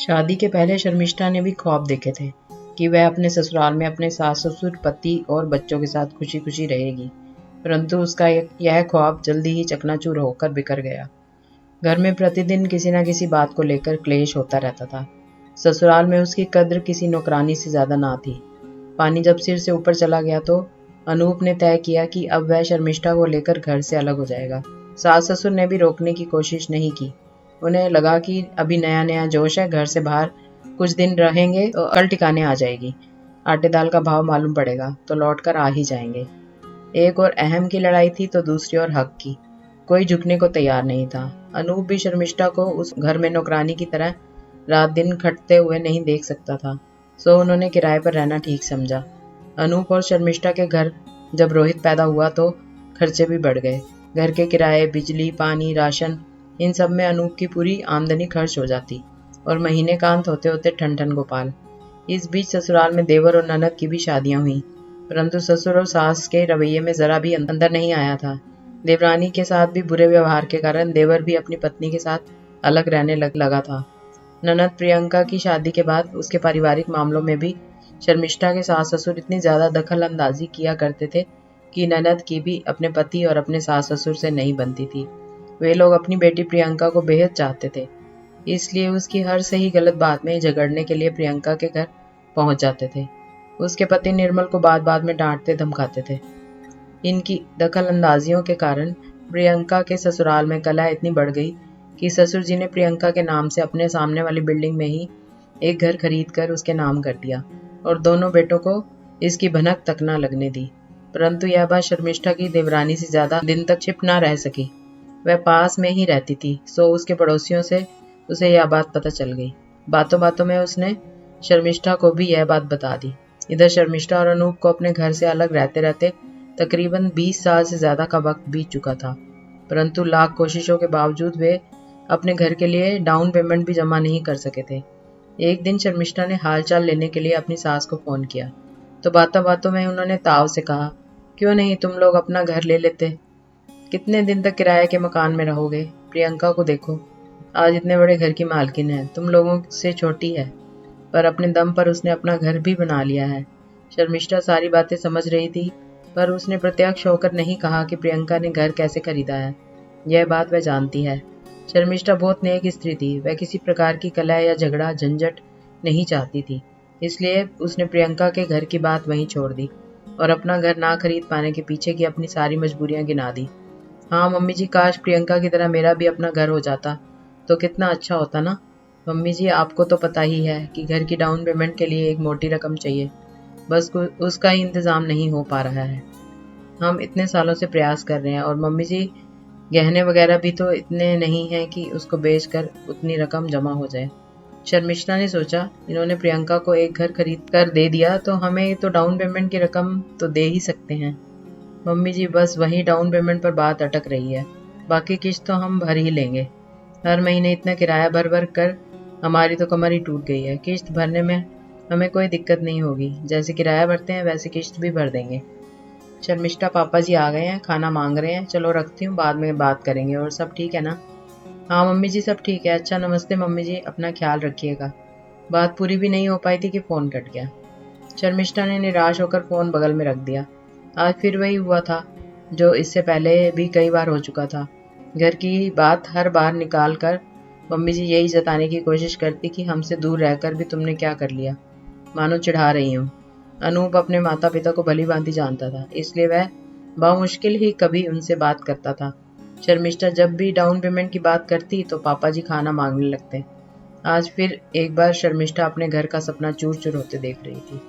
शादी के पहले शर्मिष्ठा ने भी ख्वाब देखे थे कि वह अपने ससुराल में अपने सास ससुर पति और बच्चों के साथ खुशी खुशी रहेगी, परंतु उसका यह ख्वाब जल्दी ही चकनाचूर होकर बिखर गया। घर में प्रतिदिन किसी न किसी बात को लेकर क्लेश होता रहता था। ससुराल में उसकी कद्र किसी नौकरानी से ज्यादा ना थी। पानी जब सिर से ऊपर चला गया तो अनूप ने तय किया कि अब वह शर्मिष्ठा को लेकर घर से अलग हो जाएगा। सास ससुर ने भी रोकने की कोशिश नहीं की। उन्हें लगा कि अभी नया नया जोश है, घर से बाहर कुछ दिन रहेंगे तो अकल ठिकाने आ जाएगी, आटे दाल का भाव मालूम पड़ेगा तो लौट कर आ ही जाएंगे। एक और अहम की लड़ाई थी तो दूसरी और हक की। कोई झुकने को तैयार नहीं था। अनूप भी शर्मिष्ठा को उस घर में नौकरानी की तरह रात दिन खटते हुए नहीं देख सकता था, सो उन्होंने किराए पर रहना ठीक समझा। अनूप और शर्मिष्ठा के घर जब रोहित पैदा हुआ तो खर्चे भी बढ़ गए। घर के किराए, बिजली, पानी, राशन, इन सब में अनूप की पूरी आमदनी खर्च हो जाती और महीने का अंत होते होते ठन ठन गोपाल। इस बीच ससुराल में देवर और ननद की भी शादियां हुई, परंतु ससुर और सास के रवैये में जरा भी अंदर नहीं आया था। देवरानी के साथ भी बुरे व्यवहार के कारण देवर भी अपनी पत्नी के साथ अलग रहने लगा था। ननद प्रियंका की शादी के बाद उसके पारिवारिक मामलों में भी शर्मिष्ठा के सास ससुर इतनी ज्यादा दखल अंदाजी किया करते थे कि ननद की भी अपने पति और अपने सास ससुर से नहीं बनती थी। वे लोग अपनी बेटी प्रियंका को बेहद चाहते थे, इसलिए उसकी हर सही गलत बात में झगड़ने के लिए प्रियंका के घर पहुंच जाते थे। उसके पति निर्मल को बात बात में डांटते धमकाते थे। इनकी दखल अंदाजियों के कारण प्रियंका के ससुराल में कलह इतनी बढ़ गई कि ससुर जी ने प्रियंका के नाम से अपने सामने वाली बिल्डिंग में ही एक घर खरीद कर उसके नाम कर दिया और दोनों बेटों को इसकी भनक तक न लगने दी। परंतु यह बात शर्मिष्ठा की देवरानी से ज्यादा दिन तक छिप न रह सकी। वह पास में ही रहती थी, सो उसके पड़ोसियों से उसे यह बात पता चल गई। बातों बातों में उसने शर्मिष्ठा को भी यह बात बता दी। इधर शर्मिष्ठा और अनूप को अपने घर से अलग रहते रहते तकरीबन 20 साल से ज्यादा का वक्त बीत चुका था, परंतु लाख कोशिशों के बावजूद वे अपने घर के लिए डाउन पेमेंट भी जमा नहीं कर सके थे। एक दिन शर्मिष्ठा ने हालचाल लेने के लिए अपनी सास को फोन किया तो बातों बातों में उन्होंने ताव से कहा, क्यों नहीं तुम लोग अपना घर ले लेते? कितने दिन तक किराए के मकान में रहोगे? प्रियंका को देखो, आज इतने बड़े घर की मालकिन है, तुम लोगों से छोटी है, पर अपने दम पर उसने अपना घर भी बना लिया है। शर्मिष्ठा सारी बातें समझ रही थी, पर उसने प्रत्यक्ष होकर नहीं कहा कि प्रियंका ने घर कैसे खरीदा है। यह बात वह जानती है। शर्मिष्ठा बहुत नेक स्त्री थी, वह किसी प्रकार की कलह या झगड़ा झंझट नहीं चाहती थी, इसलिए उसने प्रियंका के घर की बात वहीं छोड़ दी और अपना घर ना खरीद पाने के पीछे की अपनी सारी मजबूरियां गिना दी। हाँ मम्मी जी, काश प्रियंका की तरह मेरा भी अपना घर हो जाता तो कितना अच्छा होता ना। मम्मी जी, आपको तो पता ही है कि घर की डाउन पेमेंट के लिए एक मोटी रकम चाहिए, बस उसका ही इंतजाम नहीं हो पा रहा है। हम इतने सालों से प्रयास कर रहे हैं और मम्मी जी गहने वगैरह भी तो इतने नहीं हैं कि उसको बेचकर उतनी रकम जमा हो जाए। शर्मिष्ठा ने सोचा, इन्होंने प्रियंका को एक घर खरीद कर दे दिया तो हमें तो डाउन पेमेंट की रकम तो दे ही सकते हैं। मम्मी जी, बस वही डाउन पेमेंट पर बात अटक रही है, बाकी किस्त तो हम भर ही लेंगे। हर महीने इतना किराया भर भर कर हमारी तो कमर ही टूट गई है। किस्त भरने में हमें कोई दिक्कत नहीं होगी, जैसे किराया भरते हैं वैसे किस्त भी भर देंगे। शर्मिष्ठा, पापा जी आ गए हैं, खाना मांग रहे हैं, चलो रखती हूँ, बाद में बात करेंगे। और सब ठीक है ना? हाँ मम्मी जी, सब ठीक है। अच्छा, नमस्ते मम्मी जी, अपना ख्याल रखिएगा। बात पूरी भी नहीं हो पाई थी कि फोन कट गया। शर्मिष्ठा ने निराश होकर फोन बगल में रख दिया। आज फिर वही हुआ था जो इससे पहले भी कई बार हो चुका था। घर की बात हर बार निकाल कर मम्मी जी यही जताने की कोशिश करती कि हमसे दूर रहकर भी तुमने क्या कर लिया, मानो चिढ़ा रही हूँ। अनूप अपने माता पिता को भली भांति जानता था, इसलिए वह बामुश्किल ही कभी उनसे बात करता था। शर्मिष्ठा जब भी डाउन पेमेंट की बात करती तो पापा जी खाना मांगने लगते। आज फिर एक बार शर्मिष्ठा अपने घर का सपना चूर चूर होते देख रही थी।